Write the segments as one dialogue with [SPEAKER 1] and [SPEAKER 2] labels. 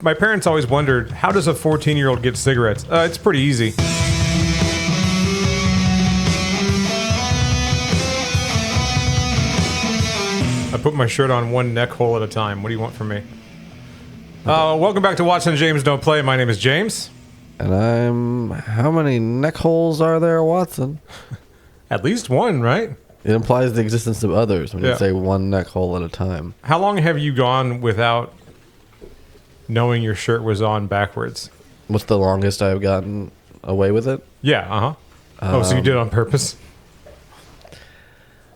[SPEAKER 1] My parents always wondered, how does a 14-year-old get cigarettes? It's pretty easy. I put my shirt on one neck hole at a time. What do you want from me? Welcome back to Watson and James Don't Play. My name is James.
[SPEAKER 2] And I'm... How many neck holes are there, Watson?
[SPEAKER 1] At least one, right?
[SPEAKER 2] It implies the existence of others when you say one neck hole at a time.
[SPEAKER 1] How long have you gone without knowing your shirt was on backwards?
[SPEAKER 2] What's the longest I've gotten away with it?
[SPEAKER 1] Yeah, uh-huh. So you did it on purpose?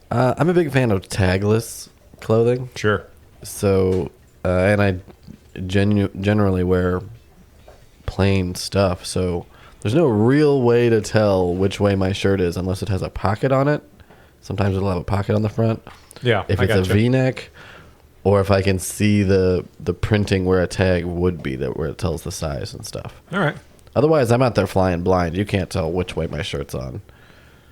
[SPEAKER 2] I'm a big fan of tagless clothing.
[SPEAKER 1] Sure.
[SPEAKER 2] So, and I generally wear plain stuff. So there's no real way to tell which way my shirt is unless it has a pocket on it. Sometimes it'll have a pocket on the front.
[SPEAKER 1] Yeah,
[SPEAKER 2] if it's a V-neck, or if I can see the printing where a tag would be, where it tells the size and stuff.
[SPEAKER 1] All right.
[SPEAKER 2] Otherwise, I'm out there flying blind. You can't tell which way my shirt's on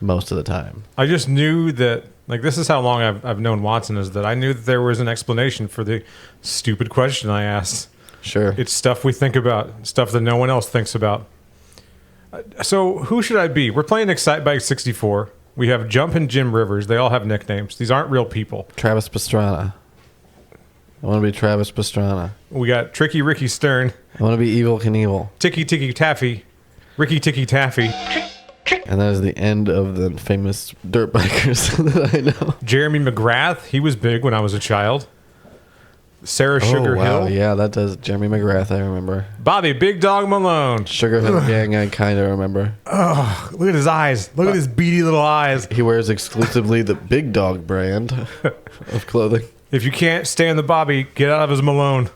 [SPEAKER 2] most of the time.
[SPEAKER 1] I just knew that, like, this is how long I've known Watson, is that I knew that there was an explanation for the stupid question I asked.
[SPEAKER 2] Sure.
[SPEAKER 1] It's stuff we think about, stuff that no one else thinks about. So who should I be? We're playing ExciteBike 64. We have Jump and Jim Rivers. They all have nicknames. These aren't real people.
[SPEAKER 2] Travis Pastrana. I want to be Travis Pastrana.
[SPEAKER 1] We got Tricky Ricky Stern.
[SPEAKER 2] I want to be Evil Knievel.
[SPEAKER 1] Ticky Ticky Taffy. Ricky Ticky Taffy.
[SPEAKER 2] And that is the end of the famous dirt bikers that I know.
[SPEAKER 1] Jeremy McGrath. He was big when I was a child. Sarah Sugar Hill.
[SPEAKER 2] Yeah, that does. Jeremy McGrath, I remember.
[SPEAKER 1] Bobby Big Dog Malone.
[SPEAKER 2] Sugar Hill Gang, I kind of remember.
[SPEAKER 1] Oh, look at his eyes. Look at his beady little eyes.
[SPEAKER 2] He wears exclusively the Big Dog brand of clothing.
[SPEAKER 1] If you can't stand the Bobby, get out of his Malone.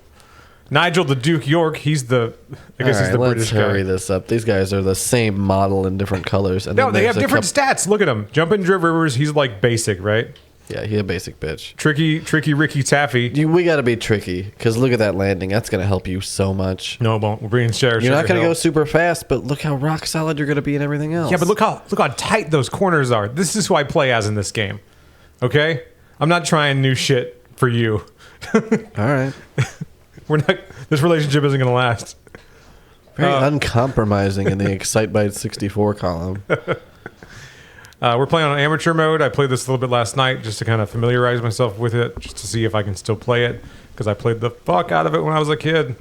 [SPEAKER 1] Nigel the Duke York, he's the, I guess he's the British guy.
[SPEAKER 2] Let's hurry this up. These guys are the same model in different colors. And
[SPEAKER 1] no, they have different stats. Look at him. Jumpin' Driv Rivers, he's like basic, right?
[SPEAKER 2] Yeah, he's a basic bitch.
[SPEAKER 1] Tricky Ricky Taffy.
[SPEAKER 2] We got to be tricky, because look at that landing. That's going to help you so much.
[SPEAKER 1] No, it won't. We're bringing Sarah Sugar
[SPEAKER 2] You're not going to
[SPEAKER 1] Hill.
[SPEAKER 2] go super fast, but look how rock solid you're going to be in everything else.
[SPEAKER 1] Yeah, but look how tight those corners are. This is who I play as in this game. Okay? I'm not trying new shit for you.
[SPEAKER 2] All right.
[SPEAKER 1] This relationship isn't going to last.
[SPEAKER 2] Very uncompromising in the ExciteBike 64 column.
[SPEAKER 1] We're playing on amateur mode. I played this a little bit last night just to kind of familiarize myself with it, just to see if I can still play it, because I played the fuck out of it when I was a kid.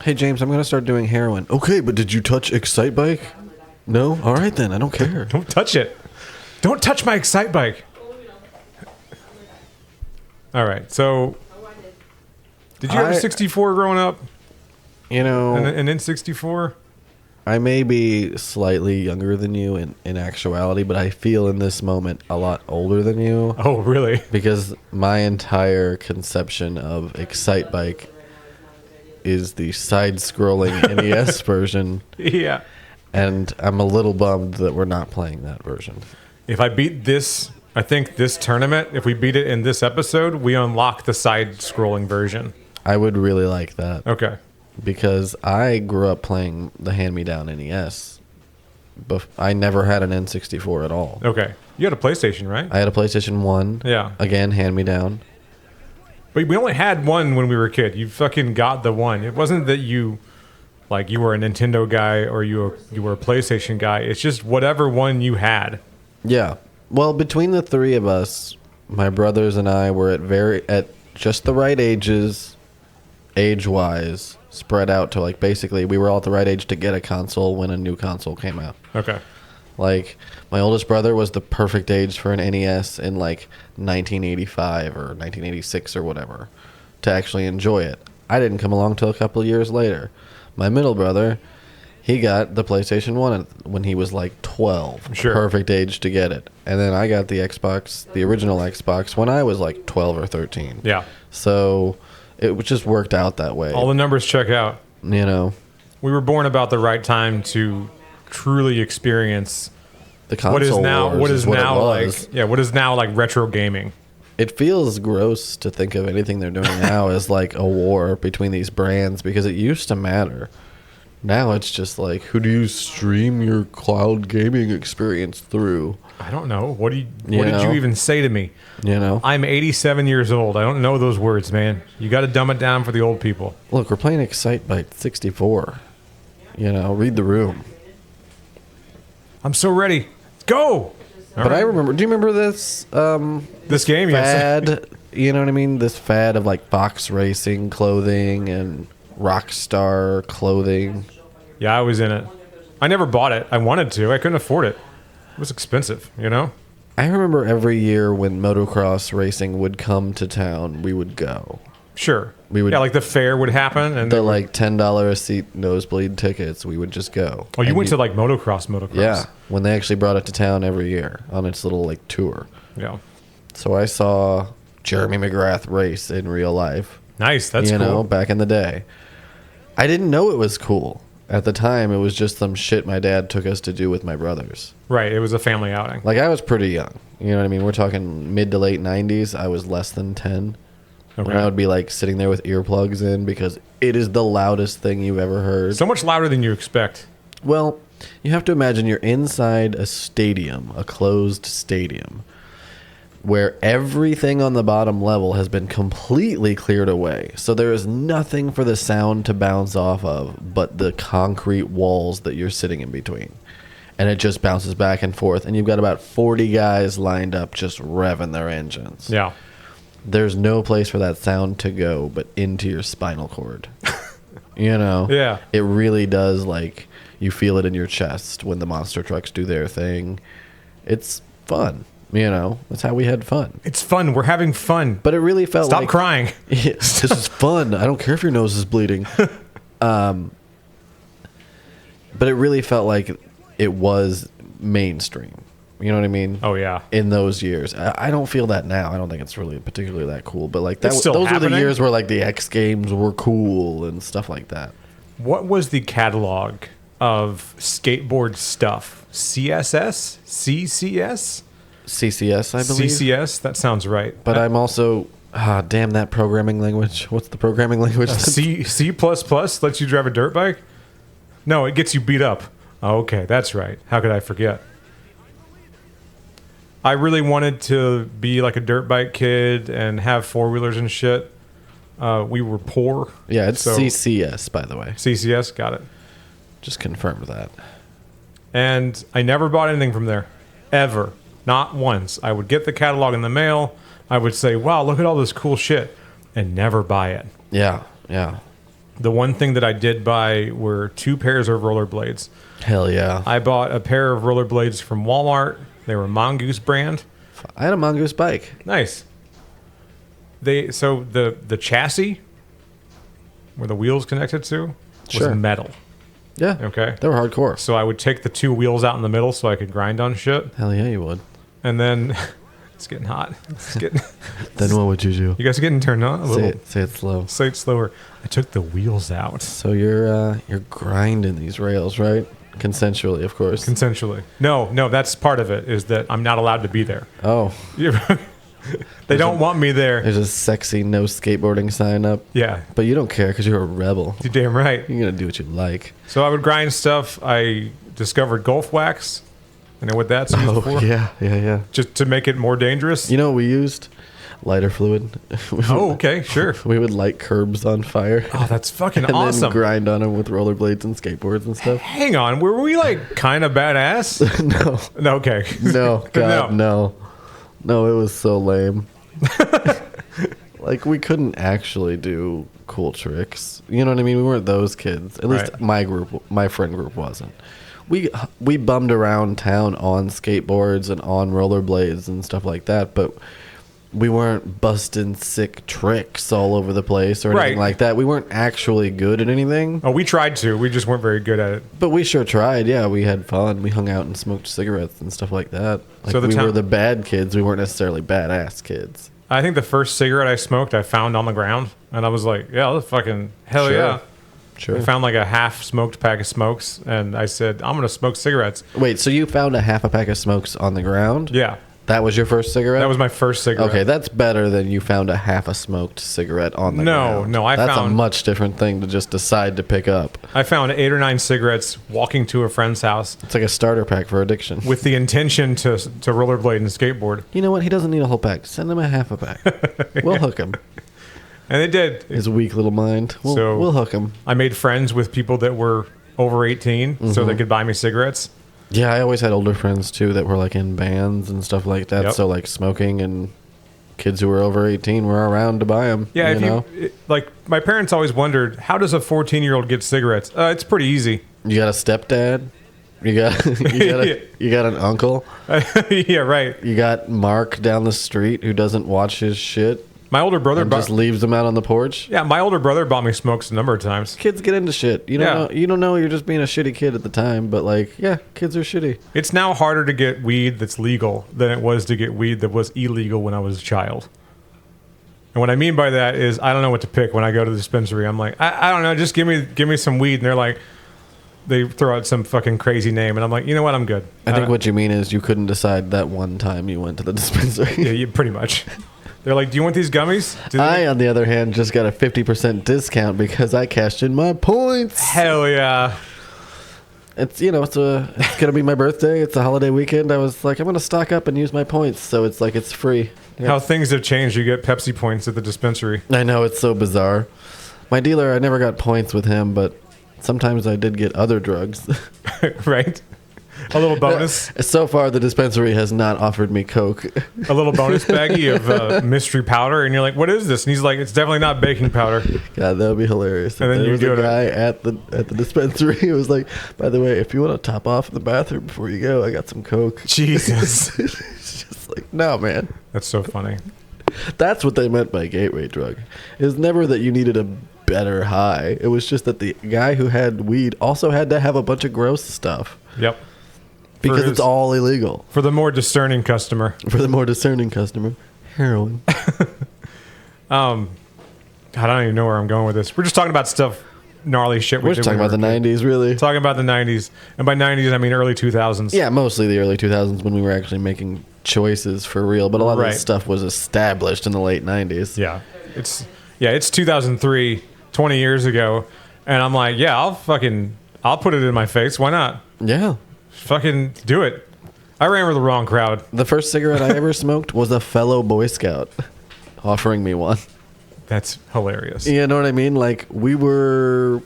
[SPEAKER 2] Hey, James, I'm going to start doing heroin. Okay, but did you touch ExciteBike? No? All right, then. I don't care.
[SPEAKER 1] Don't touch it. Don't touch my ExciteBike. All right, so... Did you have a 64 growing up?
[SPEAKER 2] You know...
[SPEAKER 1] An N64?
[SPEAKER 2] I may be slightly younger than you in actuality, but I feel in this moment a lot older than you.
[SPEAKER 1] Oh, really?
[SPEAKER 2] Because my entire conception of ExciteBike is the side-scrolling NES version.
[SPEAKER 1] Yeah.
[SPEAKER 2] And I'm a little bummed that we're not playing that version.
[SPEAKER 1] If I beat this... I think this tournament, if we beat it in this episode, we unlock the side-scrolling version.
[SPEAKER 2] I would really like that.
[SPEAKER 1] Okay.
[SPEAKER 2] Because I grew up playing the hand-me-down NES. But I never had an N64 at all.
[SPEAKER 1] Okay. You had a PlayStation, right?
[SPEAKER 2] I had a PlayStation 1.
[SPEAKER 1] Yeah.
[SPEAKER 2] Again, hand-me-down.
[SPEAKER 1] But we only had one when we were a kid. You fucking got the one. It wasn't that you were a Nintendo guy or you were a PlayStation guy. It's just whatever one you had.
[SPEAKER 2] Yeah. Well, between the three of us, my brothers and I were at just the right ages, age-wise, spread out to, like, basically we were all at the right age to get a console when a new console came out.
[SPEAKER 1] Okay.
[SPEAKER 2] Like, my oldest brother was the perfect age for an NES in, like, 1985 or 1986 or whatever to actually enjoy it. I didn't come along till a couple of years later. My middle brother... He got the PlayStation 1 when he was like 12.
[SPEAKER 1] Sure.
[SPEAKER 2] Perfect age to get it. And then I got the Xbox, the original Xbox, when I was like 12 or 13.
[SPEAKER 1] Yeah.
[SPEAKER 2] So it just worked out that way.
[SPEAKER 1] All the numbers check out.
[SPEAKER 2] You know.
[SPEAKER 1] We were born about the right time to truly experience
[SPEAKER 2] the console
[SPEAKER 1] what is now like retro gaming.
[SPEAKER 2] It feels gross to think of anything they're doing now as like a war between these brands, because it used to matter. Now it's just like, who do you stream your cloud gaming experience through?
[SPEAKER 1] I don't know. What did
[SPEAKER 2] You
[SPEAKER 1] you
[SPEAKER 2] know?
[SPEAKER 1] even say to me?
[SPEAKER 2] You know?
[SPEAKER 1] I'm 87 years old. I don't know those words, man. You got to dumb it down for the old people.
[SPEAKER 2] Look, we're playing ExciteBike 64. You know, read the room.
[SPEAKER 1] I'm so ready. Go.
[SPEAKER 2] But I remember, do you remember this
[SPEAKER 1] This game, yes.
[SPEAKER 2] fad? You know what I mean? This fad of like box racing clothing and Rockstar clothing.
[SPEAKER 1] Yeah, I was in it. I never bought it. I wanted to. I couldn't afford it. It was expensive, you know?
[SPEAKER 2] I remember every year when motocross racing would come to town, we would go.
[SPEAKER 1] Sure.
[SPEAKER 2] We would-
[SPEAKER 1] Yeah, like the fair would happen. And
[SPEAKER 2] The like $10 a seat nosebleed tickets, we would just go.
[SPEAKER 1] oh, you
[SPEAKER 2] And
[SPEAKER 1] went to like motocross.
[SPEAKER 2] Yeah, when they actually brought it to town every year on its little like tour.
[SPEAKER 1] Yeah.
[SPEAKER 2] So I saw Jeremy McGrath race in real life.
[SPEAKER 1] Nice. That's
[SPEAKER 2] you
[SPEAKER 1] cool.
[SPEAKER 2] know, back in the day. I didn't know it was cool. At the time, it was just some shit my dad took us to do with my brothers.
[SPEAKER 1] Right. It was a family outing.
[SPEAKER 2] Like, I was pretty young. You know what I mean? We're talking mid to late 90s. I was less than 10.
[SPEAKER 1] Okay.
[SPEAKER 2] When I would be, like, sitting there with earplugs in because it is the loudest thing you've ever heard.
[SPEAKER 1] So much louder than you expect.
[SPEAKER 2] Well, you have to imagine you're inside a stadium, a closed stadium, where everything on the bottom level has been completely cleared away. So there is nothing for the sound to bounce off of but the concrete walls that you're sitting in between. And it just bounces back and forth. And you've got about 40 guys lined up just revving their engines.
[SPEAKER 1] Yeah.
[SPEAKER 2] There's no place for that sound to go but into your spinal cord. You know?
[SPEAKER 1] Yeah.
[SPEAKER 2] It really does, like, you feel it in your chest when the monster trucks do their thing. It's fun. You know, that's how we had fun.
[SPEAKER 1] It's fun. We're having fun.
[SPEAKER 2] But it really felt
[SPEAKER 1] Stop
[SPEAKER 2] like...
[SPEAKER 1] crying.
[SPEAKER 2] Yeah, this is fun. I don't care if your nose is bleeding. But it really felt like it was mainstream. You know what I mean?
[SPEAKER 1] Oh, yeah.
[SPEAKER 2] In those years. I don't feel that now. I don't think it's really particularly that cool. But like that,
[SPEAKER 1] It's still
[SPEAKER 2] those were the
[SPEAKER 1] happening.
[SPEAKER 2] years where like the X Games were cool and stuff like that.
[SPEAKER 1] What was the catalog of skateboard stuff? CSS? CCS?
[SPEAKER 2] CCS, I believe.
[SPEAKER 1] CCS? That sounds right.
[SPEAKER 2] But I'm also... damn that programming language. What's the programming language?
[SPEAKER 1] C lets you drive a dirt bike? No, it gets you beat up. Oh, okay, that's right. How could I forget? I really wanted to be like a dirt bike kid and have four-wheelers and shit. We were poor.
[SPEAKER 2] Yeah, it's
[SPEAKER 1] so-
[SPEAKER 2] CCS, by the way.
[SPEAKER 1] CCS, got it.
[SPEAKER 2] Just confirmed that.
[SPEAKER 1] And I never bought anything from there. Ever. Not once. I would get the catalog in the mail. I would say, wow, look at all this cool shit. And never buy it.
[SPEAKER 2] Yeah, yeah.
[SPEAKER 1] The one thing that I did buy were 2 pairs of rollerblades.
[SPEAKER 2] Hell yeah.
[SPEAKER 1] I bought a pair of rollerblades from Walmart. They were Mongoose brand.
[SPEAKER 2] I had a Mongoose bike.
[SPEAKER 1] Nice. So the chassis where the wheels connected to was
[SPEAKER 2] Sure.
[SPEAKER 1] metal.
[SPEAKER 2] Yeah.
[SPEAKER 1] Okay.
[SPEAKER 2] They were hardcore.
[SPEAKER 1] So I would take the 2 wheels out in the middle so I could grind on shit.
[SPEAKER 2] Hell yeah, you would.
[SPEAKER 1] And then it's getting hot. It's getting,
[SPEAKER 2] Then what would you do?
[SPEAKER 1] you guys are getting turned on a little.
[SPEAKER 2] Say it slow.
[SPEAKER 1] Say it slower. I took the wheels out
[SPEAKER 2] So you're grinding these rails, right? Consensually, of course.
[SPEAKER 1] consensually. No, that's part of it. Is that I'm not allowed to be there.
[SPEAKER 2] Oh,
[SPEAKER 1] They don't want me there.
[SPEAKER 2] there's a sexy no skateboarding sign up.
[SPEAKER 1] Yeah,
[SPEAKER 2] But you don't care because you're a rebel.
[SPEAKER 1] you're damn right.
[SPEAKER 2] You're going to do what you like.
[SPEAKER 1] So I would grind stuff. I discovered Gulf wax. You know what that's used
[SPEAKER 2] Oh,
[SPEAKER 1] for?
[SPEAKER 2] yeah.
[SPEAKER 1] Just to make it more dangerous.
[SPEAKER 2] You know what we used? Lighter fluid.
[SPEAKER 1] Oh, okay, sure.
[SPEAKER 2] We would light curbs on fire.
[SPEAKER 1] Oh, that's fucking
[SPEAKER 2] and then
[SPEAKER 1] awesome.
[SPEAKER 2] grind on them with rollerblades and skateboards and stuff.
[SPEAKER 1] Hang on, were we like kind of badass?
[SPEAKER 2] No.
[SPEAKER 1] No, okay.
[SPEAKER 2] No, God, no. No, it was so lame. Like, we couldn't actually do cool tricks. You know what I mean? We weren't those kids. At least
[SPEAKER 1] Right.
[SPEAKER 2] my friend group wasn't. We bummed around town on skateboards and on rollerblades and stuff like that, but we weren't busting sick tricks all over the place or anything
[SPEAKER 1] Right.
[SPEAKER 2] like that. We weren't actually good at anything,
[SPEAKER 1] Oh, we tried to. We just weren't very good at it.
[SPEAKER 2] but we sure tried. Yeah, we had fun. We hung out and smoked cigarettes and stuff like that. Like,
[SPEAKER 1] So the
[SPEAKER 2] we
[SPEAKER 1] town-
[SPEAKER 2] were the bad kids. We weren't necessarily badass kids.
[SPEAKER 1] I think the first cigarette I smoked, I found on the ground, and I was like, "Yeah, that's fucking hell
[SPEAKER 2] Sure.
[SPEAKER 1] yeah!"
[SPEAKER 2] Sure.
[SPEAKER 1] I found like a half-smoked pack of smokes, and I said, "I'm gonna smoke cigarettes."
[SPEAKER 2] Wait, so you found a half a pack of smokes on the ground?
[SPEAKER 1] Yeah,
[SPEAKER 2] That was your first cigarette?
[SPEAKER 1] That was my first cigarette.
[SPEAKER 2] Okay, that's better than you found a half a smoked cigarette on the ground.
[SPEAKER 1] No,
[SPEAKER 2] that's a much different thing to just decide to pick up.
[SPEAKER 1] I found 8 or 9 cigarettes walking to a friend's house
[SPEAKER 2] It's like a starter pack for addiction.
[SPEAKER 1] with the intention to rollerblade and skateboard.
[SPEAKER 2] You know what? He doesn't need a whole pack. Send him a half a pack. We'll hook him.
[SPEAKER 1] And they did.
[SPEAKER 2] His weak little mind. We'll hook him.
[SPEAKER 1] I made friends with people that were over 18 so they could buy me cigarettes.
[SPEAKER 2] Yeah, I always had older friends too that were like in bands and stuff like that.
[SPEAKER 1] Yep.
[SPEAKER 2] So like smoking and kids who were over 18 were around to buy them.
[SPEAKER 1] Yeah,
[SPEAKER 2] you
[SPEAKER 1] like my parents always wondered, how does a 14-year-old get cigarettes? It's pretty easy.
[SPEAKER 2] You got a stepdad. You got you got an uncle.
[SPEAKER 1] Yeah, right.
[SPEAKER 2] You got Mark down the street who doesn't watch his shit.
[SPEAKER 1] My older brother
[SPEAKER 2] just leaves them out on the porch.
[SPEAKER 1] Yeah, my older brother bought me smokes a number of times.
[SPEAKER 2] Kids get into shit. You don't know you're just being a shitty kid at the time, but like, yeah, kids are shitty.
[SPEAKER 1] It's now harder to get weed that's legal than it was to get weed that was illegal when I was a child. And what I mean by that is I don't know what to pick when I go to the dispensary. I'm like, I don't know, just give me some weed. And they're like, they throw out some fucking crazy name, and I'm like, you know what, I'm good.
[SPEAKER 2] I think what you mean is you couldn't decide that one time you went to the dispensary.
[SPEAKER 1] Yeah, pretty much. They're like, do you want these gummies?
[SPEAKER 2] I, on the other hand, just got a 50% discount because I cashed in my points.
[SPEAKER 1] Hell yeah.
[SPEAKER 2] It's it's gonna be my birthday. It's a holiday weekend. I was like, I'm gonna stock up and use my points, so it's like it's free. Yeah.
[SPEAKER 1] How things have changed. You get Pepsi points at the dispensary.
[SPEAKER 2] I know, it's so bizarre. My dealer, I never got points with him, but sometimes I did get other drugs.
[SPEAKER 1] Right? A little bonus.
[SPEAKER 2] So far, the dispensary has not offered me Coke.
[SPEAKER 1] A little bonus baggie of mystery powder, and you're like, "What is this?" And he's like, "It's definitely not baking powder."
[SPEAKER 2] God, that would be hilarious.
[SPEAKER 1] And then
[SPEAKER 2] there
[SPEAKER 1] you
[SPEAKER 2] was
[SPEAKER 1] go
[SPEAKER 2] a guy at the dispensary who was like, "By the way, if you want to top off in the bathroom before you go, I got some Coke."
[SPEAKER 1] Jesus.
[SPEAKER 2] It's just like, no, man.
[SPEAKER 1] That's so funny.
[SPEAKER 2] That's what they meant by gateway drug. It was never that you needed a better high. It was just that the guy who had weed also had to have a bunch of gross stuff.
[SPEAKER 1] Yep.
[SPEAKER 2] Because it's all illegal.
[SPEAKER 1] For the more discerning customer.
[SPEAKER 2] For the more discerning customer. Heroin.
[SPEAKER 1] I don't even know where I'm going with this. We're just talking about stuff, gnarly shit.
[SPEAKER 2] We're just talking about the 90s, really.
[SPEAKER 1] Talking about the 90s. And by 90s, I mean early 2000s.
[SPEAKER 2] Yeah, mostly the early 2000s when we were actually making choices for real. But a lot of this stuff was established in the late 90s.
[SPEAKER 1] Yeah. It's 2003, 20 years ago. And I'm like, yeah, I'll put it in my face. Why not?
[SPEAKER 2] Yeah.
[SPEAKER 1] Fucking do it. I ran with the wrong crowd.
[SPEAKER 2] The first cigarette I ever smoked was a fellow Boy Scout offering me one.
[SPEAKER 1] That's hilarious.
[SPEAKER 2] You know what I mean? Like, we were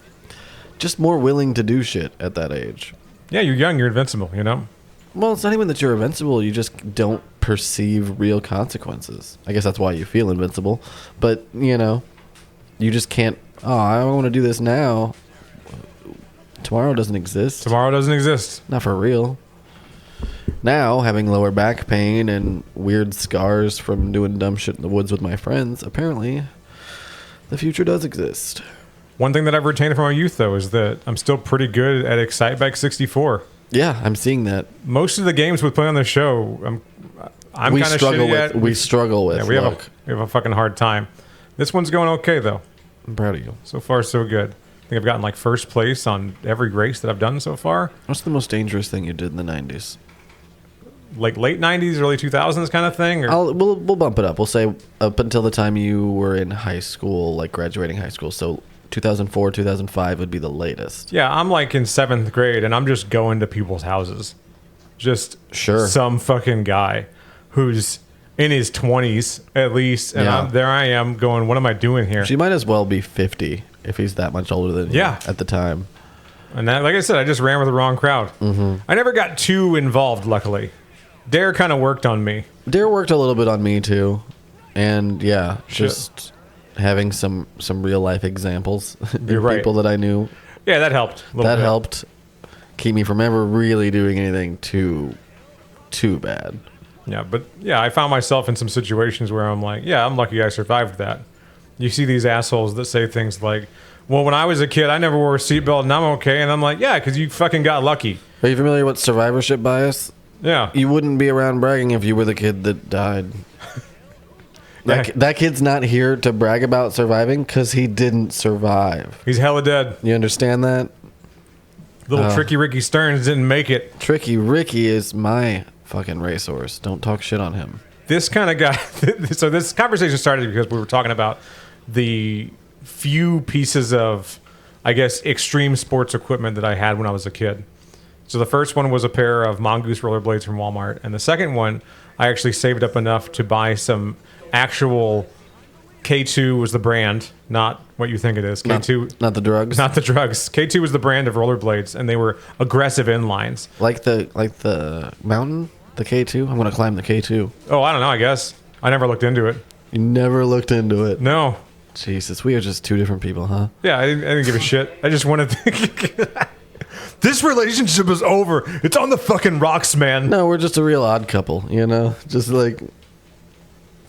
[SPEAKER 2] just more willing to do shit at that age.
[SPEAKER 1] Yeah, you're young, you're invincible, you know?
[SPEAKER 2] Well, it's not even that you're invincible. You just don't perceive real consequences. I guess that's why you feel invincible. But, you just can't, I want to do this now. Tomorrow doesn't exist.
[SPEAKER 1] Tomorrow doesn't exist.
[SPEAKER 2] Not for real. Now, having lower back pain and weird scars from doing dumb shit in the woods with my friends, apparently the future does exist.
[SPEAKER 1] One thing that I've retained from my youth, though, is that I'm still pretty good at ExciteBike 64.
[SPEAKER 2] Yeah, I'm seeing that.
[SPEAKER 1] Most of the games we play on the show, I'm kind of shitty at.
[SPEAKER 2] We struggle with.
[SPEAKER 1] Yeah, we have a fucking hard time. This one's going okay, though.
[SPEAKER 2] I'm proud of you.
[SPEAKER 1] So far, so good. I think I've gotten like first place on every race that I've done so far.
[SPEAKER 2] What's the most dangerous thing you did in the 90s?
[SPEAKER 1] Like late 90s, early 2000s kind of thing?
[SPEAKER 2] We'll bump it up. We'll say up until the time you were in high school, like graduating high school. So 2004, 2005 would be the latest.
[SPEAKER 1] Yeah, I'm like in 7th grade, and I'm just going to people's houses. Just some fucking guy who's in his 20s at least. And there I am going, what am I doing here?
[SPEAKER 2] She might as well be 50 if he's that much older than you at the time.
[SPEAKER 1] And that, like I said, I just ran with the wrong crowd.
[SPEAKER 2] Mm-hmm.
[SPEAKER 1] I never got too involved, luckily. Dare kind of worked on me.
[SPEAKER 2] Dare worked a little bit on me, too. And, just having some real life examples. People that I knew.
[SPEAKER 1] Yeah, that helped.
[SPEAKER 2] That helped keep me from ever really doing anything too bad.
[SPEAKER 1] Yeah, but I found myself in some situations where I'm like, I'm lucky I survived that. You see these assholes that say things like, well, when I was a kid, I never wore a seatbelt and I'm okay. And I'm like, yeah, because you fucking got lucky.
[SPEAKER 2] Are you familiar with survivorship bias?
[SPEAKER 1] Yeah.
[SPEAKER 2] You wouldn't be around bragging if you were the kid that died. That kid's not here to brag about surviving because he didn't survive.
[SPEAKER 1] He's hella dead.
[SPEAKER 2] You understand that?
[SPEAKER 1] Little Tricky Ricky Stearns didn't make it.
[SPEAKER 2] Tricky Ricky is my Fucking racehorse. Don't talk shit on him.
[SPEAKER 1] This kind of guy. So this conversation started because we were talking about the few pieces of, I guess, extreme sports equipment that I had when I was a kid. So the first one was a pair of Mongoose rollerblades from Walmart, and the second one, I actually saved up enough to buy some actual. K2 was the brand, not what you think it is. K2,
[SPEAKER 2] Not the drugs.
[SPEAKER 1] not the drugs. K2 was the brand of rollerblades, and they were aggressive inlines.
[SPEAKER 2] Like the mountain, the K2. I'm gonna climb the K2.
[SPEAKER 1] Oh, I don't know. I guess I never looked into it.
[SPEAKER 2] You never looked into it.
[SPEAKER 1] No.
[SPEAKER 2] Jesus, we are just two different people, huh?
[SPEAKER 1] Yeah, I didn't give a shit. I just wanted to. This relationship is over. It's on the fucking rocks, man.
[SPEAKER 2] No, we're just a real odd couple, you know? Just like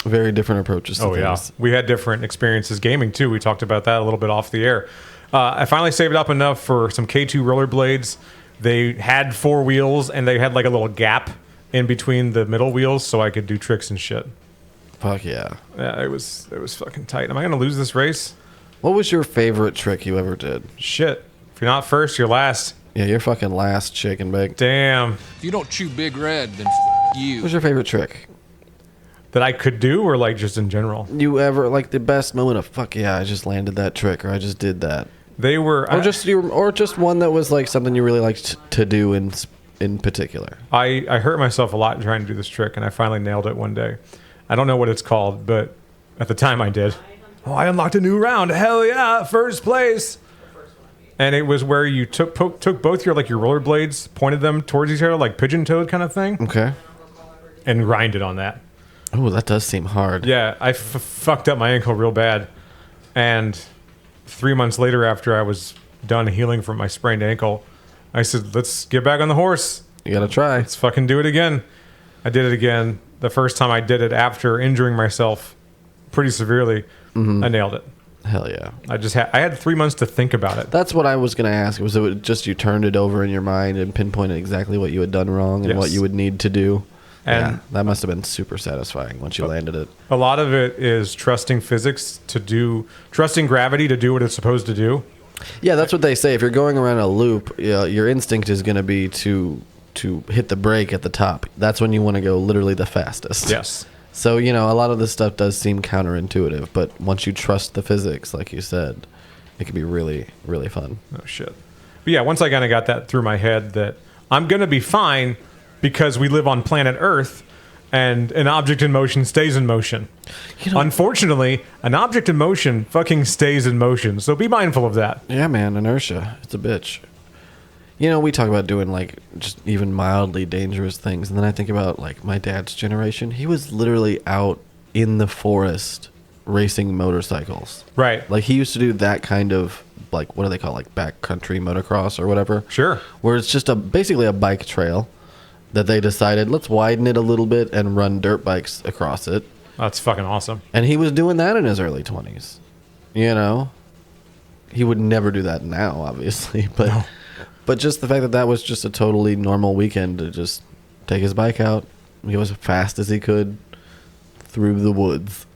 [SPEAKER 2] very different approaches to
[SPEAKER 1] Oh, yeah.
[SPEAKER 2] things.
[SPEAKER 1] We had different experiences gaming, too. We talked about that a little bit off the air. I finally saved up enough for some K2 rollerblades. They had 4 wheels, and they had like a little gap in between the middle wheels so I could do tricks and shit.
[SPEAKER 2] Fuck yeah.
[SPEAKER 1] Yeah, it was fucking tight. Am I going to lose this race?
[SPEAKER 2] What was your favorite trick you ever did?
[SPEAKER 1] Shit. If you're not first, you're last.
[SPEAKER 2] Yeah, you're fucking last, shake and bake.
[SPEAKER 1] Damn.
[SPEAKER 3] If you don't chew Big Red, then you.
[SPEAKER 2] What was your favorite trick?
[SPEAKER 1] That I could do, or like just in general?
[SPEAKER 2] You ever, like the best moment of, fuck yeah, I just landed that trick, or I just did that.
[SPEAKER 1] They were...
[SPEAKER 2] Or just one that was like something you really liked to do in particular.
[SPEAKER 1] I hurt myself a lot trying to do this trick, and I finally nailed it one day. I don't know what it's called, but at the time I did. Oh, I unlocked a new round. Hell yeah, first place. And it was where you took both your rollerblades, pointed them towards each other like pigeon-toed kind of thing,
[SPEAKER 2] Okay.
[SPEAKER 1] and grinded on that.
[SPEAKER 2] Oh, that does seem hard.
[SPEAKER 1] Yeah, I fucked up my ankle real bad. And 3 months later, after I was done healing from my sprained ankle, I said, let's get back on the horse.
[SPEAKER 2] You gotta try.
[SPEAKER 1] Let's fucking do it again. I did it again. The first time I did it after injuring myself pretty severely, I nailed it.
[SPEAKER 2] Hell yeah.
[SPEAKER 1] I had 3 months to think about it.
[SPEAKER 2] That's what I was gonna ask. Was it just you turned it over in your mind and pinpointed exactly what you had done wrong and
[SPEAKER 1] Yes.
[SPEAKER 2] what you would need to do?
[SPEAKER 1] And
[SPEAKER 2] yeah, that must have been super satisfying once you landed it.
[SPEAKER 1] a lot of it is trusting physics trusting gravity to do what it's supposed to do.
[SPEAKER 2] Yeah, that's what they say. If you're going around a loop, your instinct is going to be to hit the brake at the top. That's when you want to go literally the fastest.
[SPEAKER 1] Yes.
[SPEAKER 2] So, a lot of this stuff does seem counterintuitive, but once you trust the physics, like you said, it can be really, really fun.
[SPEAKER 1] Oh, shit. But yeah, once I kind of got that through my head that I'm going to be fine because we live on planet Earth and an object in motion stays in motion. Unfortunately, an object in motion fucking stays in motion. So be mindful of that.
[SPEAKER 2] Yeah, man, inertia. It's a bitch. We talk about doing like just even mildly dangerous things, and then I think about like my dad's generation. He was literally out in the forest racing motorcycles.
[SPEAKER 1] Right.
[SPEAKER 2] Like he used to do that kind of like, what do they call it? Like backcountry motocross or whatever.
[SPEAKER 1] Sure.
[SPEAKER 2] Where it's just basically a bike trail that they decided let's widen it a little bit and run dirt bikes across it.
[SPEAKER 1] That's fucking awesome.
[SPEAKER 2] And he was doing that in his early 20s. He would never do that now, obviously, but
[SPEAKER 1] No.
[SPEAKER 2] But just the fact that was just a totally normal weekend to just take his bike out, go as fast as he could through the woods.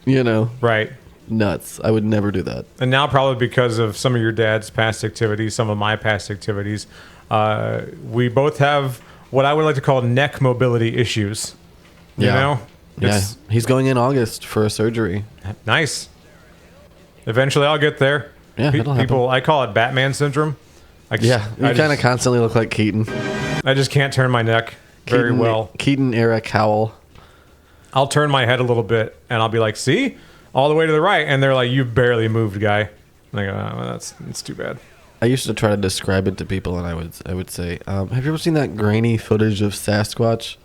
[SPEAKER 1] Right.
[SPEAKER 2] Nuts. I would never do that.
[SPEAKER 1] And now probably because of some of your dad's past activities, some of my past activities, we both have what I would like to call neck mobility issues. You know?
[SPEAKER 2] Yeah. He's going in August for a surgery.
[SPEAKER 1] Nice. Eventually I'll get there.
[SPEAKER 2] Yeah, that'll happen.
[SPEAKER 1] I call it Batman syndrome.
[SPEAKER 2] You kind of constantly look like Keaton.
[SPEAKER 1] I just can't turn my neck very well.
[SPEAKER 2] Keaton era cowl.
[SPEAKER 1] I'll turn my head a little bit and I'll be like, see? All the way to the right. And they're like, you've barely moved, guy. And I go, oh, well, that's too bad.
[SPEAKER 2] I used to try to describe it to people, and I would say, have you ever seen that grainy footage of Sasquatch?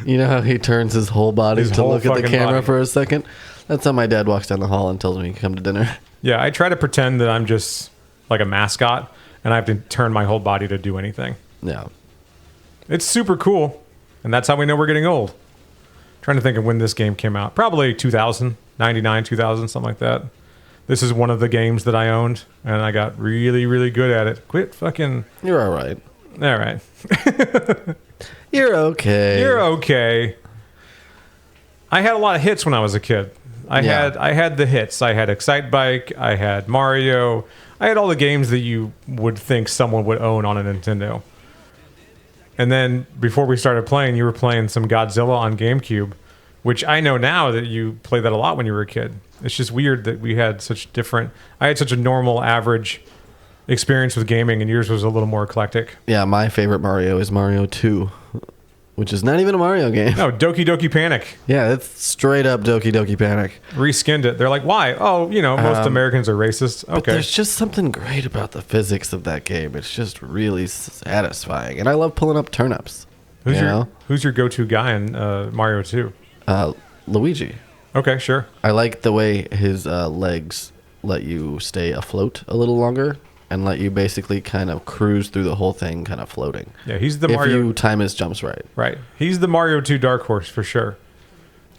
[SPEAKER 2] You know how he turns his whole body
[SPEAKER 1] His
[SPEAKER 2] to
[SPEAKER 1] whole
[SPEAKER 2] look at the
[SPEAKER 1] fucking
[SPEAKER 2] camera
[SPEAKER 1] body.
[SPEAKER 2] for a second? That's how my dad walks down the hall and tells me to come to dinner.
[SPEAKER 1] Yeah, I try to pretend that I'm just like a mascot and I have to turn my whole body to do anything.
[SPEAKER 2] Yeah.
[SPEAKER 1] It's super cool. And that's how we know we're getting old. Trying to think of when this game came out. Probably 2000, 99, 2000, something like that. This is one of the games that I owned, and I got really, really good at it. Quit fucking...
[SPEAKER 2] You're all right.
[SPEAKER 1] All right.
[SPEAKER 2] You're okay.
[SPEAKER 1] You're okay. I had a lot of hits when I was a kid. I had the hits. I had ExciteBike. I had Mario. I had all the games that you would think someone would own on a Nintendo. And then before we started playing, you were playing some Godzilla on GameCube, which I know now that you played that a lot when you were a kid. It's just weird that we had such different... I had such a normal, average experience with gaming, and yours was a little more eclectic.
[SPEAKER 2] Yeah, my favorite Mario is Mario 2, which is not even a Mario game.
[SPEAKER 1] No, Doki Doki Panic.
[SPEAKER 2] Yeah, it's straight up Doki Doki Panic.
[SPEAKER 1] Reskinned it. They're like, why? Oh, most Americans are racist.
[SPEAKER 2] But
[SPEAKER 1] Okay.
[SPEAKER 2] there's just something great about the physics of that game. It's just really satisfying. And I love pulling up turnips.
[SPEAKER 1] Who's your go-to guy in Mario 2?
[SPEAKER 2] Luigi.
[SPEAKER 1] Okay, sure.
[SPEAKER 2] I like the way his legs let you stay afloat a little longer and let you basically kind of cruise through the whole thing kind of floating.
[SPEAKER 1] Yeah, he's the
[SPEAKER 2] if
[SPEAKER 1] Mario...
[SPEAKER 2] you time his jumps right.
[SPEAKER 1] Right. He's the Mario 2 dark horse for sure.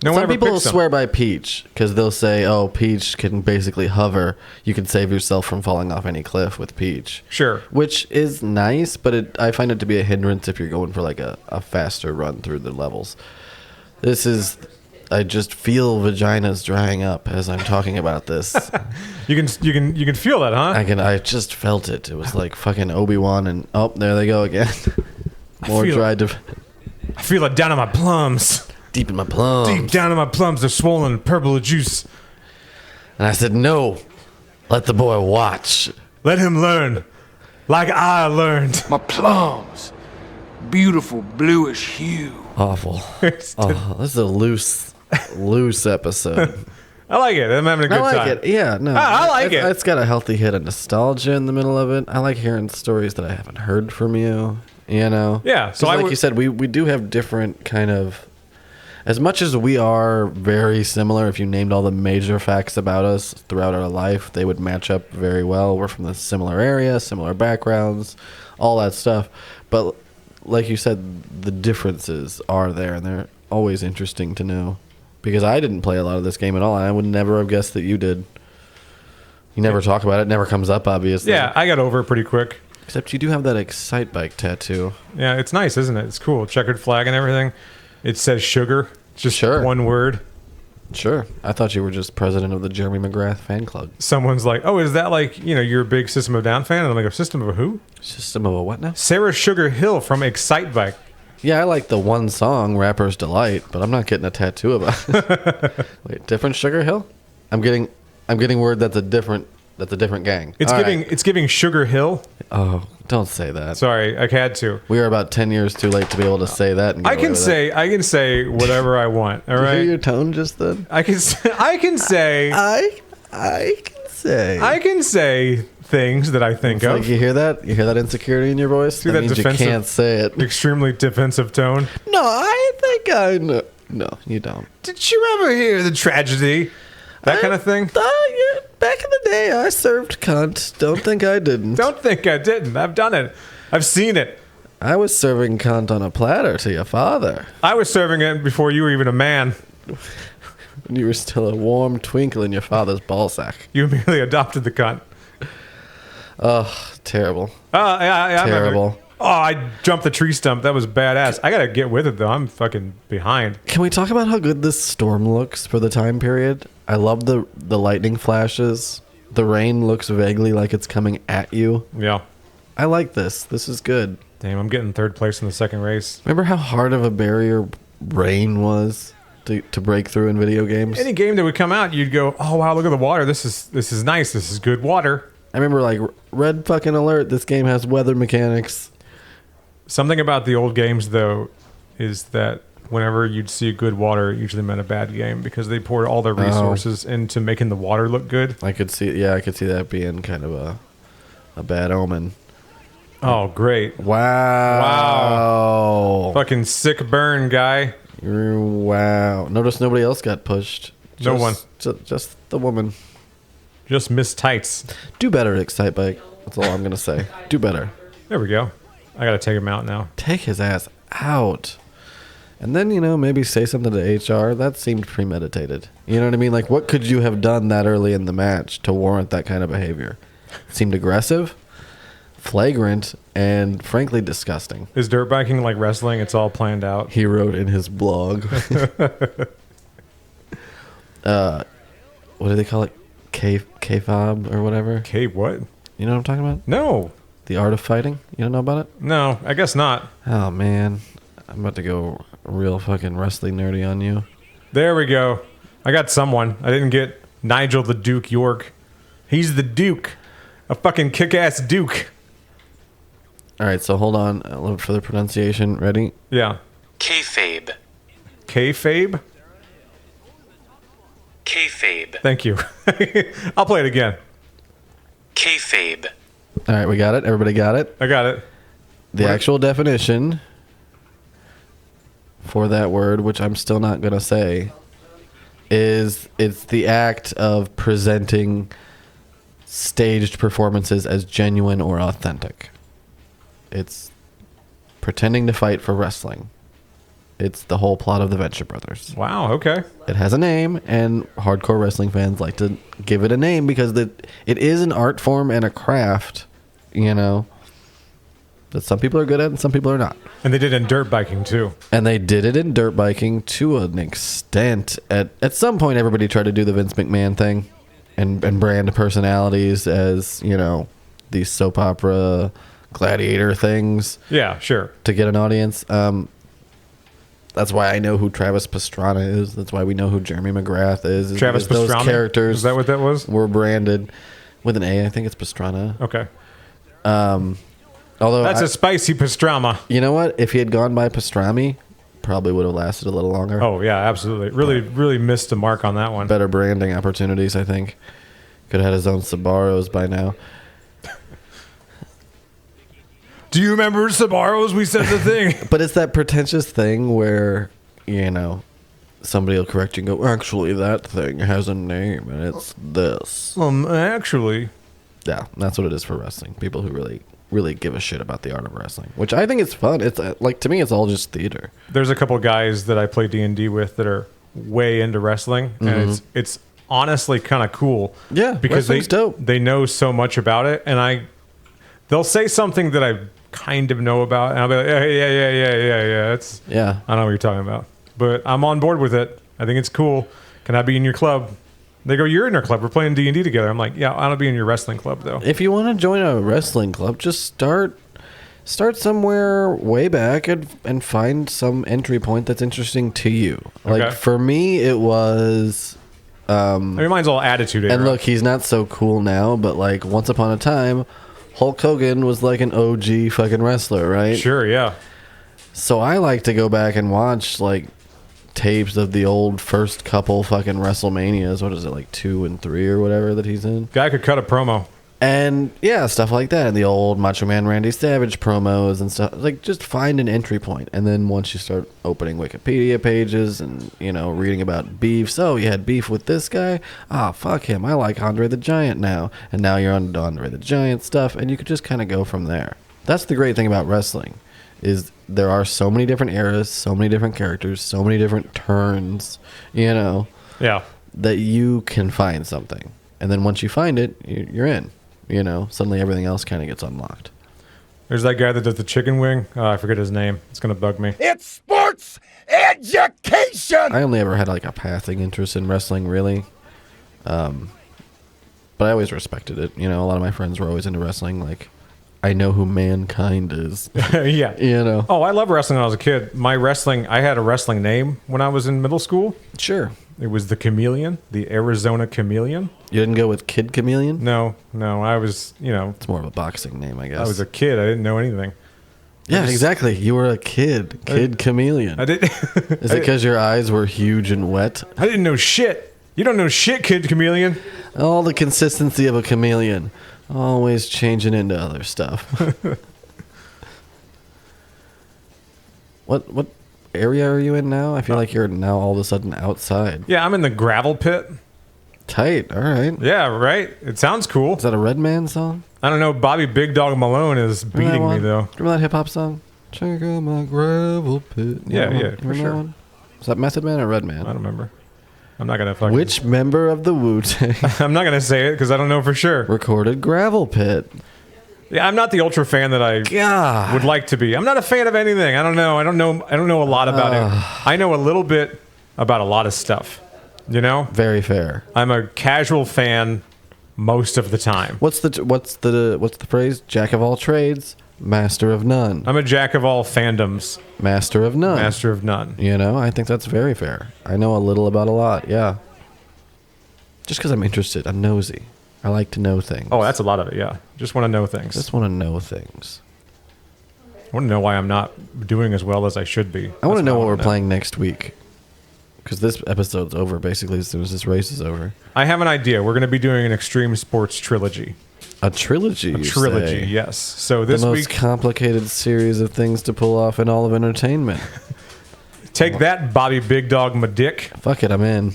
[SPEAKER 1] No one
[SPEAKER 2] Some
[SPEAKER 1] ever
[SPEAKER 2] people will
[SPEAKER 1] picks him.
[SPEAKER 2] swear by Peach because they'll say, oh, Peach can basically hover. You can save yourself from falling off any cliff with Peach.
[SPEAKER 1] Sure.
[SPEAKER 2] Which is nice, but I find it to be a hindrance if you're going for like a faster run through the levels. I just feel vaginas drying up as I'm talking about this.
[SPEAKER 1] You can feel that, huh?
[SPEAKER 2] I just felt it. It was like fucking Obi-Wan and there they go again. More dried to
[SPEAKER 1] I feel it down in my plums.
[SPEAKER 2] deep in my plums.
[SPEAKER 1] Deep down in my plums, they're swollen and purple of juice.
[SPEAKER 2] And I said, no, let the boy watch.
[SPEAKER 1] Let him learn, like I learned.
[SPEAKER 3] My plums, beautiful bluish hue.
[SPEAKER 2] Awful. Oh, this is a loose episode.
[SPEAKER 1] I like it. I'm having a good
[SPEAKER 2] I like
[SPEAKER 1] time.
[SPEAKER 2] it. Yeah, no.
[SPEAKER 1] I like it.
[SPEAKER 2] It's got a healthy hit of nostalgia in the middle of it. I like hearing stories that I haven't heard from you.
[SPEAKER 1] Yeah. So
[SPEAKER 2] like you said, we do have different kind of. As much as we are very similar, if you named all the major facts about us throughout our life, they would match up very well. We're from the similar area, similar backgrounds, all that stuff. But like you said, the differences are there, and they're always interesting to know. Because I didn't play a lot of this game at all, and I would never have guessed that you did. You never talk about it. Never comes up, obviously.
[SPEAKER 1] Yeah, I got over it pretty quick.
[SPEAKER 2] Except you do have that ExciteBike tattoo.
[SPEAKER 1] Yeah, it's nice, isn't it? It's cool. Checkered flag and everything. It says sugar. Just
[SPEAKER 2] Sure.
[SPEAKER 1] one word.
[SPEAKER 2] Sure. I thought you were just president of the Jeremy McGrath fan club.
[SPEAKER 1] Someone's like, oh, is that like, you're a big System of a Down fan? And I'm like, a System of a who?
[SPEAKER 2] System of a what now?
[SPEAKER 1] Sarah Sugar Hill from ExciteBike.
[SPEAKER 2] Yeah, I like the one song, Rapper's Delight, but I'm not getting a tattoo about it. Wait, different Sugar Hill? I'm getting word that's a different gang.
[SPEAKER 1] It's
[SPEAKER 2] All
[SPEAKER 1] giving
[SPEAKER 2] right.
[SPEAKER 1] it's giving Sugar Hill.
[SPEAKER 2] Oh, don't say that.
[SPEAKER 1] Sorry, I had to.
[SPEAKER 2] We are about 10 years too late to be able to say that. And get
[SPEAKER 1] I
[SPEAKER 2] away
[SPEAKER 1] can
[SPEAKER 2] with
[SPEAKER 1] say whatever I want. All
[SPEAKER 2] it. Did you
[SPEAKER 1] right.
[SPEAKER 2] hear your tone just then?
[SPEAKER 1] I can say
[SPEAKER 2] I can say.
[SPEAKER 1] things that I think
[SPEAKER 2] It's
[SPEAKER 1] of.
[SPEAKER 2] like you hear that? You hear that insecurity in your voice?
[SPEAKER 1] See
[SPEAKER 2] that
[SPEAKER 1] that
[SPEAKER 2] means you
[SPEAKER 1] defensive-
[SPEAKER 2] can't say it.
[SPEAKER 1] Extremely defensive tone.
[SPEAKER 2] No, I think I know. No, you don't.
[SPEAKER 1] Did you ever hear the tragedy? That kind of thing.
[SPEAKER 2] Yeah, back in the day, I served cunt. Don't think I didn't.
[SPEAKER 1] Don't think I didn't. I've done it. I've seen it.
[SPEAKER 2] I was serving cunt on a platter to your father
[SPEAKER 1] I was serving it before you were even a man.
[SPEAKER 2] when you were still a warm twinkle in your father's ballsack.
[SPEAKER 1] You merely adopted the cunt.
[SPEAKER 2] Oh, terrible.
[SPEAKER 1] Yeah,
[SPEAKER 2] Terrible.
[SPEAKER 1] I jumped the tree stump. That was badass. I gotta get with it though. I'm fucking behind.
[SPEAKER 2] Can we talk about how good this storm looks for the time period? I love the lightning flashes. The rain looks vaguely like it's coming at you.
[SPEAKER 1] Yeah.
[SPEAKER 2] I like this. This is good.
[SPEAKER 1] Damn, I'm getting third place in the second race.
[SPEAKER 2] Remember how hard of a barrier rain was to break through in video games?
[SPEAKER 1] Any game that would come out, you'd go, "Oh wow, look at the water. This is nice. This is good water."
[SPEAKER 2] I remember like red fucking alert. This game has weather mechanics.
[SPEAKER 1] Something about the old games though is that whenever you'd see good water, it usually meant a bad game because they poured all their resources into making the water look good.
[SPEAKER 2] I could see that being kind of a bad omen.
[SPEAKER 1] Oh, great.
[SPEAKER 2] Wow.
[SPEAKER 1] Fucking sick burn, guy.
[SPEAKER 2] Wow. Notice nobody else got pushed.
[SPEAKER 1] No one.
[SPEAKER 2] Just the woman.
[SPEAKER 1] Just missed tights.
[SPEAKER 2] Do better, ExciteBike. That's all I'm going to say. Do better.
[SPEAKER 1] There we go. I gotta take him out now.
[SPEAKER 2] Take his ass out. And then, maybe say something to HR. That seemed premeditated. You know what I mean? Like, what could you have done that early in the match to warrant that kind of behavior? Seemed aggressive, flagrant, and frankly disgusting.
[SPEAKER 1] Is dirt biking like wrestling? It's all planned out.
[SPEAKER 2] He wrote in his blog. What do they call it? K-fob or whatever?
[SPEAKER 1] Okay, what?
[SPEAKER 2] You know what I'm talking about?
[SPEAKER 1] No.
[SPEAKER 2] The Art of Fighting. You don't know about it?
[SPEAKER 1] No, I guess not.
[SPEAKER 2] Oh man, I'm about to go real fucking wrestling nerdy on you.
[SPEAKER 1] There we go. I got someone. I didn't get Nigel the Duke York. He's the Duke. A fucking kick-ass Duke.
[SPEAKER 2] All right, so hold on a little for the pronunciation. Ready?
[SPEAKER 1] Yeah.
[SPEAKER 4] Kayfabe.
[SPEAKER 1] Kayfabe?
[SPEAKER 4] Kayfabe.
[SPEAKER 1] Thank you. I'll play it again.
[SPEAKER 4] Kayfabe.
[SPEAKER 2] All right, we got it. Everybody got it.
[SPEAKER 1] I got it.
[SPEAKER 2] The actual definition for that word, which I'm still not going to say, is it's the act of presenting staged performances as genuine or authentic. It's pretending to fight for wrestling. It's the whole plot of the Venture Brothers.
[SPEAKER 1] Wow, okay.
[SPEAKER 2] It has a name, and hardcore wrestling fans like to give it a name because it is an art form and a craft, you know, that some people are good at and some people are not.
[SPEAKER 1] And they did in dirt biking, too.
[SPEAKER 2] And they did it in dirt biking to an extent. At some point, everybody tried to do the Vince McMahon thing and brand personalities as, you know, these soap opera gladiator things.
[SPEAKER 1] Yeah, sure.
[SPEAKER 2] To get an audience. That's why I know who Travis Pastrana is. That's why we know who Jeremy McGrath is.
[SPEAKER 1] Travis
[SPEAKER 2] Those
[SPEAKER 1] Pastrana?
[SPEAKER 2] characters.
[SPEAKER 1] Is that what that was?
[SPEAKER 2] Were branded with an A. I think it's Pastrana.
[SPEAKER 1] Okay.
[SPEAKER 2] Although
[SPEAKER 1] That's a spicy pastrama.
[SPEAKER 2] you know what? If he had gone by Pastrami, probably would have lasted a little longer.
[SPEAKER 1] Oh, yeah, absolutely. Really missed the mark on that one.
[SPEAKER 2] Better branding opportunities, I think. Could have had his own Sabaros by now.
[SPEAKER 1] Do you remember Sabaros? We said the thing.
[SPEAKER 2] But it's that pretentious thing where, you know, somebody will correct you and go, actually, that thing has a name and it's this.
[SPEAKER 1] Actually.
[SPEAKER 2] Yeah, that's what it is for wrestling. People who really give a shit about the art of wrestling, which I think it's fun. It's like, to me, it's all just theater.
[SPEAKER 1] There's a couple guys that I play D&D with that are way into wrestling, and it's honestly kind of cool.
[SPEAKER 2] Yeah,
[SPEAKER 1] because
[SPEAKER 2] wrestling's dope.
[SPEAKER 1] They know so much about it, and they'll say something that I kind of know about, and I'll be like, yeah. It's
[SPEAKER 2] Yeah.
[SPEAKER 1] I don't know what you're talking about, but I'm on board with it. I think it's cool. Can I be in your club? They go, you're in our club. We're playing D&D together. I'm like, yeah, I want to be in your wrestling club, though.
[SPEAKER 2] If you want to join a wrestling club, just start somewhere way back and find some entry point that's interesting to you. Like,
[SPEAKER 1] Okay.
[SPEAKER 2] for me, it was...
[SPEAKER 1] I mean, mine's all attitude era.
[SPEAKER 2] And look, he's not so cool now, but like once upon a time, Hulk Hogan was like an OG fucking wrestler, right?
[SPEAKER 1] Sure, yeah.
[SPEAKER 2] So I like to go back and watch like tapes of the old first couple fucking WrestleManias. What is it, like 2 and 3 or whatever that he's in?
[SPEAKER 1] Guy could cut a promo.
[SPEAKER 2] And yeah, stuff like that. And the old Macho Man Randy Savage promos and stuff. Like, just find an entry point. And then once you start opening Wikipedia pages and, you know, reading about beefs. Oh, you had beef with this guy? Ah, fuck him. I like Andre the Giant now. And now you're on Andre the Giant stuff. And you could just kind of go from there. That's the great thing about wrestling. Is there are so many different eras, so many different characters, so many different turns, you know.
[SPEAKER 1] Yeah.
[SPEAKER 2] That you can find something. And then once you find it, you're in. You know, suddenly everything else kind of gets unlocked.
[SPEAKER 1] There's that guy that does the chicken wing. I forget his name. It's going to bug me.
[SPEAKER 5] It's sports education!
[SPEAKER 2] I only ever had like a passing interest in wrestling, really. But I always respected it. You know, a lot of my friends were always into wrestling. Like, I know who Mankind is.
[SPEAKER 1] Yeah.
[SPEAKER 2] You know?
[SPEAKER 1] Oh, I love wrestling when I was a kid. I had a wrestling name when I was in middle school.
[SPEAKER 2] Sure.
[SPEAKER 1] It was the Chameleon, the Arizona Chameleon.
[SPEAKER 2] You didn't go with Kid Chameleon?
[SPEAKER 1] No, I was,
[SPEAKER 2] It's more of a boxing name, I guess.
[SPEAKER 1] I was a kid. I didn't know anything.
[SPEAKER 2] Yeah, exactly. You were a kid. Kid Chameleon.
[SPEAKER 1] I did.
[SPEAKER 2] Is it because your eyes were huge and wet?
[SPEAKER 1] I didn't know shit. You don't know shit, Kid Chameleon.
[SPEAKER 2] All the consistency of a chameleon. Always changing into other stuff. What area are you in now? I feel like you're now all of a sudden outside.
[SPEAKER 1] Yeah, I'm in the gravel pit.
[SPEAKER 2] Tight. All right.
[SPEAKER 1] Yeah, right. It sounds cool.
[SPEAKER 2] Is that a Redman song?
[SPEAKER 1] I don't know. Bobby Big Dog Malone is
[SPEAKER 2] Remember that
[SPEAKER 1] beating me
[SPEAKER 2] one?
[SPEAKER 1] though.
[SPEAKER 2] Remember that hip hop song? Check out my gravel pit.
[SPEAKER 1] Yeah,
[SPEAKER 2] You
[SPEAKER 1] yeah,
[SPEAKER 2] remember
[SPEAKER 1] for
[SPEAKER 2] that
[SPEAKER 1] sure.
[SPEAKER 2] one? Is that Method Man or Redman?
[SPEAKER 1] I don't remember. I'm not gonna fucking.
[SPEAKER 2] Which member of the Wu-Tang
[SPEAKER 1] I'm not gonna say it because I don't know for sure.
[SPEAKER 2] recorded Gravel Pit?
[SPEAKER 1] Yeah, I'm not the ultra fan that I
[SPEAKER 2] God.
[SPEAKER 1] would like to be. I'm not a fan of anything. I don't know a lot about it. I know a little bit about a lot of stuff. You know?
[SPEAKER 2] Very fair.
[SPEAKER 1] I'm a casual fan most of the time.
[SPEAKER 2] What's the phrase? Jack of all trades, master of none.
[SPEAKER 1] I'm a jack of all fandoms,
[SPEAKER 2] Master of none.
[SPEAKER 1] master of none.
[SPEAKER 2] You know, I think that's very fair. I know a little about a lot. Yeah. Just because I'm interested, I'm nosy. I like to know things.
[SPEAKER 1] Oh, that's a lot of it. Yeah, just want to know things.
[SPEAKER 2] Just want to know things.
[SPEAKER 1] I want to know why I'm not doing as well as I should be.
[SPEAKER 2] I want to
[SPEAKER 1] That's
[SPEAKER 2] know what
[SPEAKER 1] I
[SPEAKER 2] we're
[SPEAKER 1] wanna
[SPEAKER 2] playing next week. Because this episode's over basically as soon as this race is over.
[SPEAKER 1] I have an idea. We're going to be doing an extreme sports trilogy.
[SPEAKER 2] A trilogy.
[SPEAKER 1] A trilogy, yes. So
[SPEAKER 2] The
[SPEAKER 1] this
[SPEAKER 2] most
[SPEAKER 1] week,
[SPEAKER 2] complicated series of things to pull off in all of entertainment.
[SPEAKER 1] take that, Bobby Big Dog Madick.
[SPEAKER 2] Fuck it, I'm in.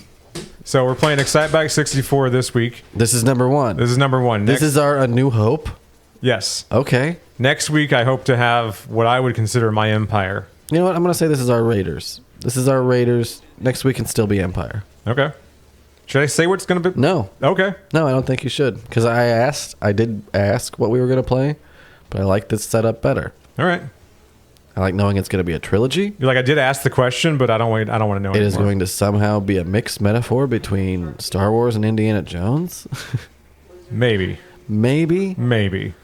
[SPEAKER 1] So we're playing ExciteBike 64 this week.
[SPEAKER 2] This is number one.
[SPEAKER 1] This is number one.
[SPEAKER 2] This is our A New Hope.
[SPEAKER 1] Yes.
[SPEAKER 2] Okay.
[SPEAKER 1] Next week, I hope to have what I would consider my empire.
[SPEAKER 2] You know what? I'm going to say this is our Raiders. This is our Raiders. Next week can still be Empire.
[SPEAKER 1] Okay. Should I say what it's going to be?
[SPEAKER 2] No.
[SPEAKER 1] Okay.
[SPEAKER 2] No, I don't think you should. Because I did ask what we were going to play, but I like this setup better.
[SPEAKER 1] All right.
[SPEAKER 2] I like knowing it's going to be a trilogy.
[SPEAKER 1] You're like, I did ask the question, but I don't want to know
[SPEAKER 2] It
[SPEAKER 1] anymore.
[SPEAKER 2] is going to somehow be a mixed metaphor between Star Wars and Indiana Jones.
[SPEAKER 1] Maybe.
[SPEAKER 2] Maybe.
[SPEAKER 1] Maybe.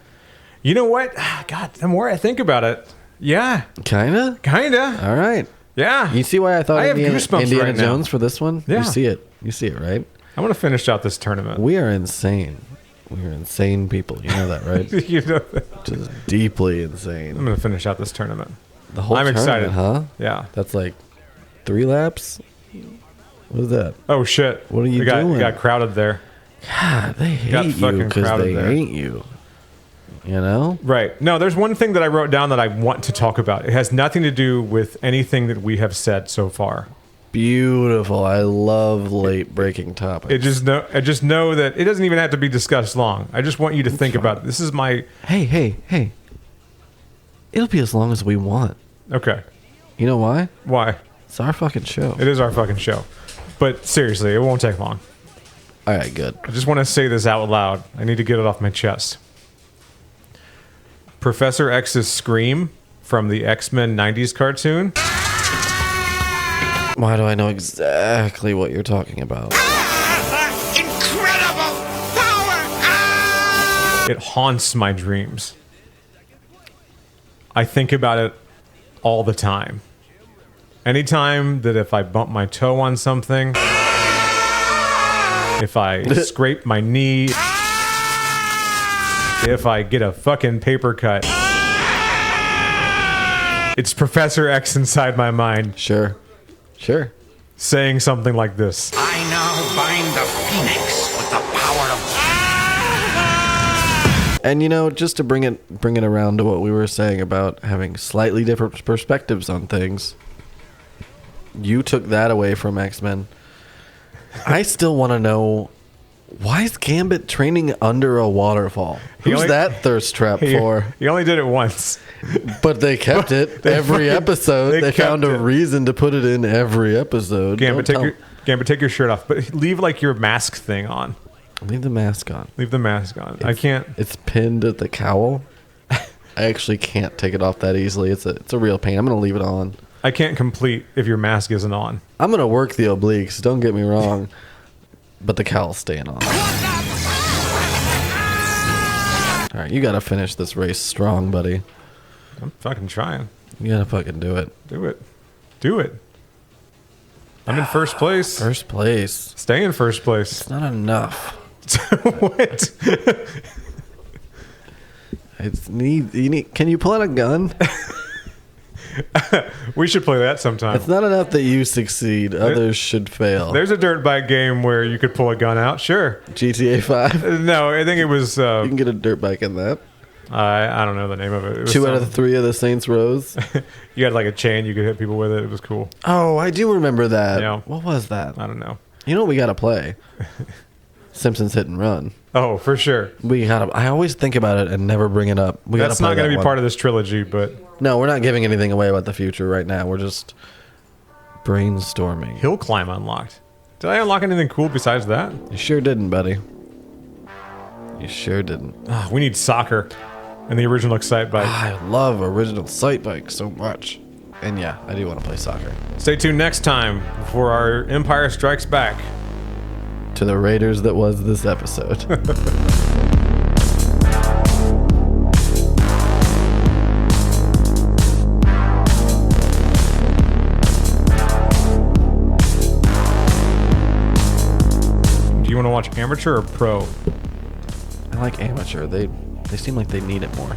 [SPEAKER 1] You know what? God, the more I think about it, yeah,
[SPEAKER 2] Kinda.
[SPEAKER 1] kinda.
[SPEAKER 2] All right.
[SPEAKER 1] Yeah.
[SPEAKER 2] You see why I thought
[SPEAKER 1] I have
[SPEAKER 2] Indiana,
[SPEAKER 1] goosebumps
[SPEAKER 2] Indiana
[SPEAKER 1] right now.
[SPEAKER 2] Jones for this one?
[SPEAKER 1] Yeah.
[SPEAKER 2] You see it. You see it, right?
[SPEAKER 1] I want to finish out this tournament.
[SPEAKER 2] We are insane. We are insane people. You know that, right?
[SPEAKER 1] You know that.
[SPEAKER 2] Just deeply
[SPEAKER 1] I'm
[SPEAKER 2] insane.
[SPEAKER 1] going to finish out this tournament.
[SPEAKER 2] The whole
[SPEAKER 1] I'm
[SPEAKER 2] tournament,
[SPEAKER 1] excited.
[SPEAKER 2] huh?
[SPEAKER 1] Yeah.
[SPEAKER 2] That's like 3 laps? What is that?
[SPEAKER 1] Oh, shit.
[SPEAKER 2] What are you
[SPEAKER 1] We
[SPEAKER 2] doing?
[SPEAKER 1] got crowded there.
[SPEAKER 2] God, they
[SPEAKER 1] Got
[SPEAKER 2] hate you
[SPEAKER 1] fucking
[SPEAKER 2] because
[SPEAKER 1] crowded
[SPEAKER 2] they
[SPEAKER 1] there.
[SPEAKER 2] hate you. You know?
[SPEAKER 1] Right. No, there's one thing that I wrote down that I want to talk about. It has nothing to do with anything that we have said so far.
[SPEAKER 2] Beautiful. I love late breaking topics.
[SPEAKER 1] I just know that it doesn't even have to be discussed long. I just want you to think about it. This is my...
[SPEAKER 2] Hey. It'll be as long as we want.
[SPEAKER 1] Okay.
[SPEAKER 2] You know why?
[SPEAKER 1] Why?
[SPEAKER 2] It's our fucking show.
[SPEAKER 1] It is our fucking show. But seriously, it won't take long.
[SPEAKER 2] All right, good.
[SPEAKER 1] I just want to say this out loud. I need to get it off my chest. Professor X's scream from the X-Men 90s cartoon.
[SPEAKER 2] Why do I know exactly what you're talking about?
[SPEAKER 5] Incredible power!
[SPEAKER 1] It haunts my dreams. I think about it all the time. Anytime that if I bump my toe on something, if I scrape my knee, if I get a fucking paper cut, it's Professor X inside my mind
[SPEAKER 2] Sure.
[SPEAKER 1] saying something like this.
[SPEAKER 5] I now bind the Phoenix with the power of...
[SPEAKER 2] And you know, just to bring it around to what we were saying about having slightly different perspectives on things, you took that away from X-Men. I still want to know, why is Gambit training under a waterfall?
[SPEAKER 1] He
[SPEAKER 2] Who's
[SPEAKER 1] only-
[SPEAKER 2] that thirst trap for?
[SPEAKER 1] He only did it once.
[SPEAKER 2] But they kept it every episode. They found
[SPEAKER 1] kept
[SPEAKER 2] a
[SPEAKER 1] it.
[SPEAKER 2] reason to put it in every episode.
[SPEAKER 1] Gambit,
[SPEAKER 2] Don't
[SPEAKER 1] take your shirt off, but leave like your mask thing on.
[SPEAKER 2] leave the mask on.
[SPEAKER 1] Leave the mask on. I can't.
[SPEAKER 2] It's pinned at the cowl. I actually can't take it off that easily. It's a real pain. I'm gonna leave it on.
[SPEAKER 1] I can't complete if your mask isn't on.
[SPEAKER 2] I'm gonna work the obliques. Don't get me wrong, but the cowl's staying on. All right, you gotta finish this race strong, buddy.
[SPEAKER 1] I'm fucking trying.
[SPEAKER 2] You gotta fucking do it.
[SPEAKER 1] Do it. Do it. I'm in first place.
[SPEAKER 2] First place.
[SPEAKER 1] Stay in first place.
[SPEAKER 2] It's not enough.
[SPEAKER 1] What?
[SPEAKER 2] It's you need. Can you pull out a gun?
[SPEAKER 1] We should play that sometime.
[SPEAKER 2] It's not enough that you succeed. Others should fail.
[SPEAKER 1] There's a dirt bike game where you could pull a gun out. Sure.
[SPEAKER 2] GTA 5.
[SPEAKER 1] No, I think it was.
[SPEAKER 2] You can get a dirt bike in that.
[SPEAKER 1] I don't know the name of it. It was
[SPEAKER 2] 2 out of the
[SPEAKER 1] some-
[SPEAKER 2] 3 of the Saints Rows.
[SPEAKER 1] You had like a chain. You could hit people with it. It was cool.
[SPEAKER 2] Oh, I do remember that.
[SPEAKER 1] Yeah.
[SPEAKER 2] What was that?
[SPEAKER 1] I don't know.
[SPEAKER 2] You know what we gotta play? Simpsons Hit and Run.
[SPEAKER 1] Oh, for sure.
[SPEAKER 2] We gotta. I always think about it and never bring it up. We
[SPEAKER 1] That's
[SPEAKER 2] gotta
[SPEAKER 1] not going to be part
[SPEAKER 2] of.
[SPEAKER 1] of this trilogy, but
[SPEAKER 2] No, we're not giving anything away about the future right now. We're just brainstorming.
[SPEAKER 1] hill climb unlocked. Did I unlock anything cool besides that?
[SPEAKER 2] You sure didn't, buddy. You sure didn't.
[SPEAKER 1] Ah, we need soccer in the original ExciteBike.
[SPEAKER 2] I love original ExciteBike so much. And yeah, I do want to play soccer.
[SPEAKER 1] Stay tuned next time for our Empire Strikes Back.
[SPEAKER 2] to the Raiders that was this episode.
[SPEAKER 1] Do you want to watch amateur or pro?
[SPEAKER 2] I like amateur. They seem like they need it more.